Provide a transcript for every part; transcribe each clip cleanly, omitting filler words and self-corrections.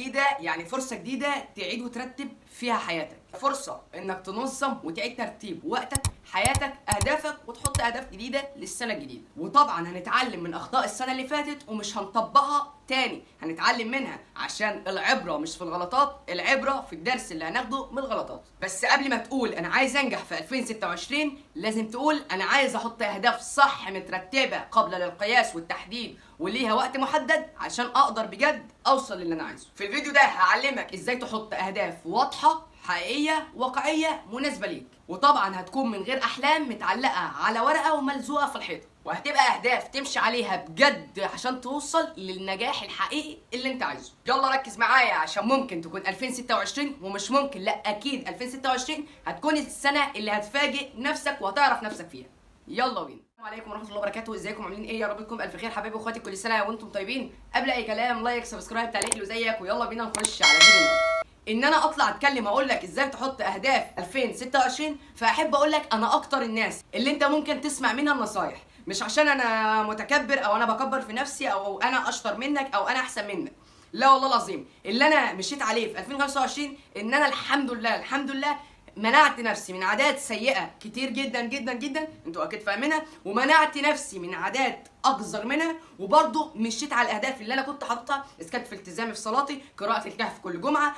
جديدة يعني فرصة جديدة تعيد وترتب فيها حياتك، فرصة انك تنظم وتعيد ترتيب وقتك، حياتك، اهدافك، وتحط اهداف جديدة للسنة الجديدة. وطبعا هنتعلم من اخطاء السنة اللي فاتت ومش هنطبقها تاني، هنتعلم منها عشان العبرة مش في الغلطات، العبرة في الدرس اللي هناخده من الغلطات. بس قبل ما تقول انا عايز انجح في 2026 لازم تقول انا عايز احط اهداف صح مترتبة قبل للقياس والتحديد وليها وقت محدد عشان اقدر بجد اوصل للي انا عايزه. في الفيديو ده هعلمك ازاي تحط اهداف واضحة حقيقية واقعية مناسبة ليك، وطبعا هتكون من غير احلام متعلقة على ورقة وملزوقة في الحيطة، وهتبقى اهداف تمشي عليها بجد عشان توصل للنجاح الحقيقي اللي انت عايزه. يلا ركز معايا عشان ممكن تكون 2026 ومش ممكن، لا اكيد 2026 هتكون السنة اللي هتفاجئ نفسك وهتعرف نفسك فيها. يلا بينا. السلام عليكم ورحمه الله وبركاته، ازيكم عاملين ايه؟ يا رب تكونوا بالف خير حبايبي واخواتي، كل سنه وانتم طيبين. قبل اي كلام لايك سبسكرايب تعليق لو زيك، ويلا بينا نخش على فيديو النهارده. ان انا اطلع اتكلم اقول لك ازاي تحط اهداف 2026، فاحب اقول لك انا اكتر الناس اللي انت ممكن تسمع منها النصايح، مش عشان انا متكبر او انا بكبر في نفسي او انا اشطر منك او انا احسن منك، لا والله العظيم. اللي انا مشيت عليه في 2025 ان انا الحمد لله منعت نفسي من عادات سيئة كتير جدا جدا جدا، انتوا اكيد فاهمينها، ومنعت نفسي من عادات اقذر منها، وبرضه مشيت على الاهداف اللي انا كنت حاططها، اسكت في التزامي في صلاتي، قراءة الكهف كل جمعة،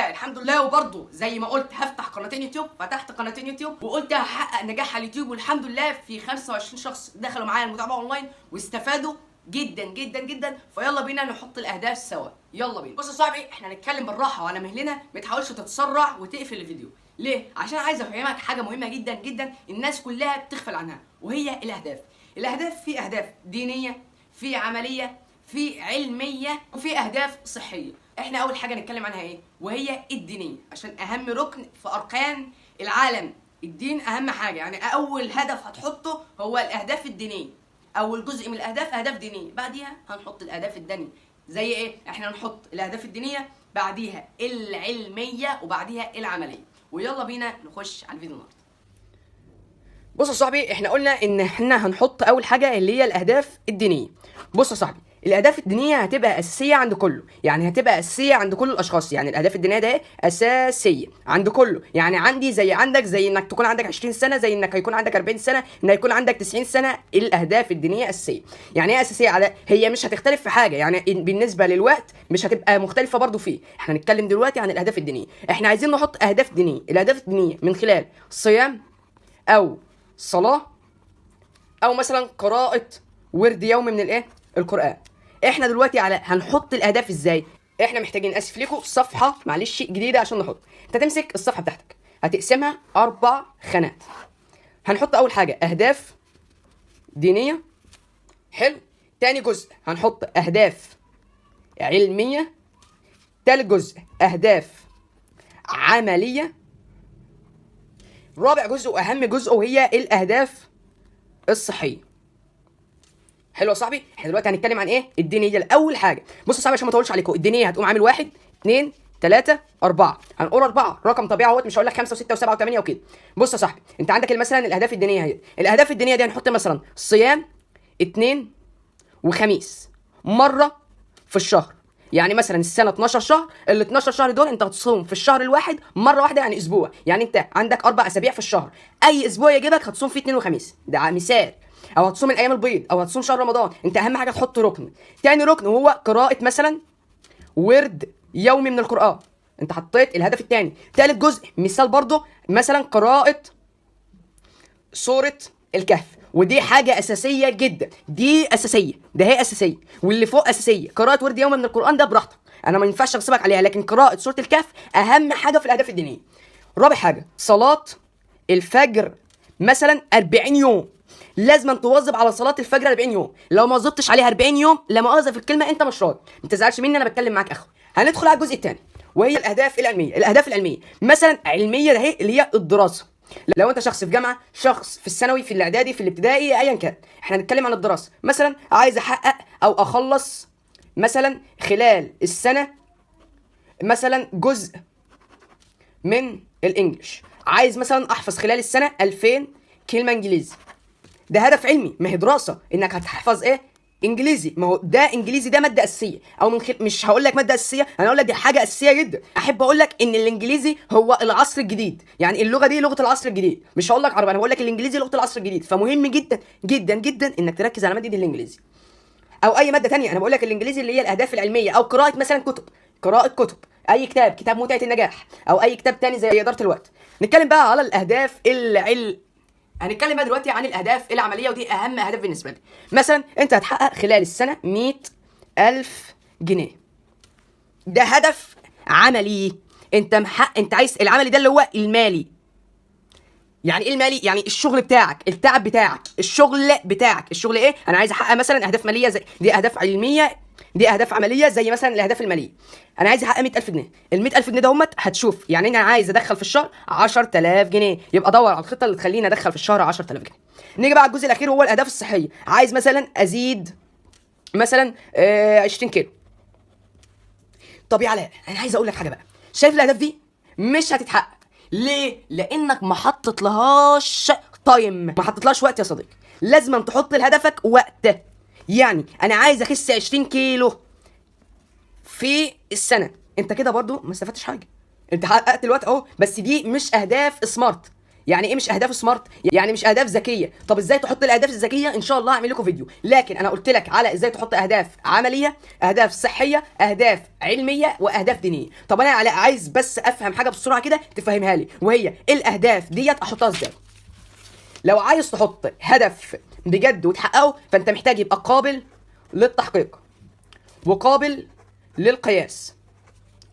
الحمد لله. وبرضه زي ما قلت هفتح قناتين يوتيوب، فتحت قناتين يوتيوب وقلت هحقق نجاح على اليوتيوب، والحمد لله في 25 شخص دخلوا معايا المتابعة اونلاين واستفادوا جدا جدا جدا. فيلا بينا نحط الاهداف سوا، يلا بينا. بص يا صاحبي، احنا هنتكلم بالراحه وعلى مهلنا، ما تحاولش تتسرع وتقفل الفيديو. ليه؟ عشان عايز افهمك حاجه مهمه جدا جدا الناس كلها بتغفل عنها، وهي الاهداف. الاهداف في اهداف دينيه، في عمليه، في علميه، وفي اهداف صحيه. احنا اول حاجه نتكلم عنها ايه؟ وهي الدينيه، عشان اهم ركن في اركان العالم. الدين اهم حاجه، يعني اول هدف هتحطه هو الاهداف الدينيه. اول جزء من الاهداف اهداف دينيه، بعديها هنحط الاهداف الدينيه. زي ايه؟ احنا هنحط الاهداف الدينيه، بعديها العلميه، وبعديها العمليه. ويلا بينا نخش على الفيديو النهارده. بص يا صاحبي، احنا قلنا ان احنا هنحط اول حاجه اللي هي الاهداف الدينيه. بص يا صاحبي، الاهداف الدينيه هتبقى اساسيه عند كله، يعني هتبقى اساسيه عند كل الاشخاص. يعني الاهداف الدينيه ده اساسيه عند كله، يعني عندي زي عندك، زي انك تكون عندك 20 سنه، زي انك هيكون عندك 40 سنه، انك يكون عندك 90 سنه. الاهداف الدينيه اساسيه. يعني ايه اساسيه؟ على هي مش هتختلف في حاجه، يعني بالنسبه للوقت مش هتبقى مختلفه برضو فيه. احنا هنتكلم دلوقتي عن الاهداف الدينيه. احنا عايزين نحط اهداف دينيه. الاهداف الدينيه من خلال صيام او صلاه او مثلا قراءة ورد يومي من الايه؟ القرآن. احنا دلوقتي هنحط الاهداف ازاي؟ احنا محتاجين، اسف ليكم، صفحة معلش جديدة عشان نحط. انت تمسك الصفحة بتاعتك هتقسمها 4 خانات. هنحط اول حاجة اهداف دينية، حلو. تاني جزء هنحط اهداف علمية. تالت جزء اهداف عملية. رابع جزء واهم جزء وهي الاهداف الصحية. حلو يا صاحبي. احنا دلوقتي هنتكلم عن ايه؟ الدينيه. الاول حاجه بص يا صاحبي عشان ما اطولش عليكم، الدينيه هتقوم عامل 1 2 3 4. هنقول 4 رقم طبيعي اهوت، مش هقول لك 5 و6 و7 و8 وكده. بص يا صاحبي، انت عندك مثلا الاهداف الدينيه اهي. الاهداف الدينيه دي هنحط مثلا صيام 2 وخميس مره في الشهر. يعني مثلا السنه 12 شهر، ال 12 شهر دول انت هتصوم في الشهر الواحد مره واحده، يعني اسبوع. يعني انت عندك 4 اسابيع في الشهر، اي اسبوع يجيبك هتصوم فيه 2 وخميس، ده مثال. او هتصوم الايام البيض، او هتصوم شهر رمضان. انت اهم حاجه تحط ركن. تاني ركن وهو قراءه مثلا ورد يومي من القران، انت حطيت الهدف الثاني. تالت جزء مثال برضه مثلا قراءه سوره الكهف، ودي حاجه اساسيه جدا، دي اساسيه، ده هي اساسيه، واللي فوق اساسيه. قراءه ورد يومي من القران ده براحتك، انا ما ينفعش اغصبك عليها، لكن قراءه سوره الكهف اهم حاجه في الاهداف الدينيه. رابع حاجه صلاه الفجر مثلا 40 يوم. لازم تواظب على صلاه الفجر 40 يوم. لو ما واظبتش عليها 40 يوم لا مؤاخذه في الكلمه انت مش راضي، ما تزعلش مني، انا بتكلم معاك اخو. هندخل على الجزء الثاني وهي الاهداف العلميه. الاهداف العلميه مثلا علميه ده هي اللي هي الدراسه. لو انت شخص في جامعه، شخص في الثانوي، في الاعدادي، في الابتدائي، ايا كان، احنا هنتكلم عن الدراسه. مثلا عايز احقق او اخلص مثلا خلال السنه مثلا جزء من الانجليش، عايز مثلا احفظ خلال السنه 2000 كلمه انجليزي. ده هدف علمي، ما هي دراسه انك هتحفظ ايه؟ انجليزي، ما هو ده انجليزي، ده ماده اساسيه، او مش هقول لك ماده اساسيه، انا هقول لك دي حاجه اساسيه جدا. احب اقول لك ان الانجليزي هو العصر الجديد، يعني اللغه دي لغه العصر الجديد، مش هقول لك عربي، انا هقول لك الانجليزي لغه العصر الجديد. فمهم جدا جدا جدا انك تركز على ماده الانجليزي او اي ماده تانية. انا بقول لك الانجليزي اللي هي الاهداف العلميه، او قراءه مثلا كتب، قراءه كتب، اي كتاب متعه النجاح، او اي كتاب تاني زي اداره الوقت. نتكلم بقى على الاهداف هنتكلم بقى دلوقتي عن الاهداف العمليه، ودي اهم اهداف بالنسبه لي. مثلا انت هتحقق خلال السنه 100,000 جنيه، ده هدف عملي. انت عايز العملي ده اللي هو المالي. يعني ايه المالي؟ يعني الشغل بتاعك، التعب بتاعك، الشغل ايه؟ انا عايز احقق مثلا اهداف ماليه، زي دي اهداف علميه، دي اهداف عمليه، زي مثلا الاهداف الماليه. انا عايز احقق 100,000 جنيه. ال 100,000 جنيه ده هتشوف يعني انا عايز ادخل في الشهر 10,000 جنيه، يبقى دور على الخطه اللي تخليني ادخل في الشهر 10,000 جنيه. نيجي بقى على الجزء الاخير وهو الاهداف الصحيه. عايز مثلا ازيد مثلا 20 كيلو. طب يا علاء انا عايز اقول لك حاجه بقى، شايف الاهداف دي مش هتتحقق. ليه؟ لانك ما حطيتلهاش تايم، ما حطيتلهاش وقت يا صديقي. لازم تحط لهدفك وقت. يعني انا عايز اخس 20 كيلو في السنه، انت كده برضو ما استفدتش حاجه. انت حققت الوقت اهو، بس دي مش اهداف سمارت. يعني ايه مش اهداف سمارت؟ يعني مش اهداف ذكيه. طب ازاي تحط الاهداف الذكيه؟ ان شاء الله هعمل لكم فيديو، لكن انا قلت لك على ازاي تحط اهداف عمليه، اهداف صحيه، اهداف علميه، واهداف دينيه. طب انا عايز بس افهم حاجه بسرعه كده تفهمها لي، وهي الاهداف ديت احطها ازاي. لو عايز تحط هدف بجد وتحققه، فانت محتاج يبقى قابل للتحقيق، وقابل للقياس،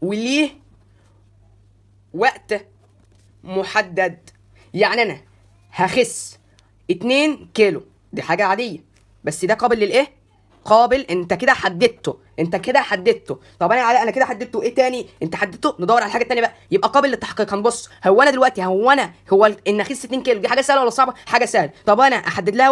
وليه وقت محدد. يعني انا هخس 2 كيلو، دي حاجة عادية، بس ده قابل للايه؟ قابل، انت كده حددته. طب انا كده حددته، ايه تاني انت حددته؟ ندور على الحاجه التانيه بقى، يبقى قابل للتحقيق. هنبص هو انا دلوقتي ان اخس 2 كيلو دي حاجه سهله ولا صعبه؟ حاجه سهله. طب انا احدد لها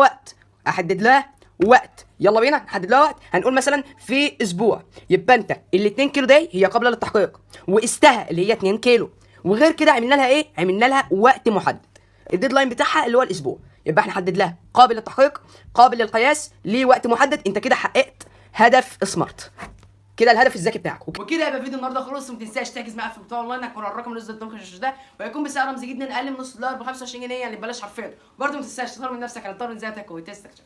وقت. يلا بينا نحدد لها وقت. هنقول مثلا في اسبوع، يبقى انت ال 2 كيلو دي هي قابله للتحقيق، وقستها اللي هي 2 كيلو، وغير كده عملنا لها ايه؟ عملنا لها وقت محدد، الديدلاين بتاعها اللي هو الاسبوع. يبقى احنا حدد لها قابل للتحقيق، قابل للقياس، ليه وقت محدد. انت كده حققت هدف سمارت، كده الهدف الذكي بتاعك. وكده يبقى فيديو النهارده خلص. ما تنساش تحجز معايا في بتوع اونلاين، هكون على الرقم اللي نزل قدامك على الشاشه ده، وهيكون بسعر رمزي جدا اقل من نص دولار ب 25 جنيه، يعني ببلاش حرفيا. برضه ما تنساش تطور من نفسك على طور من ذاتك وتستكشف.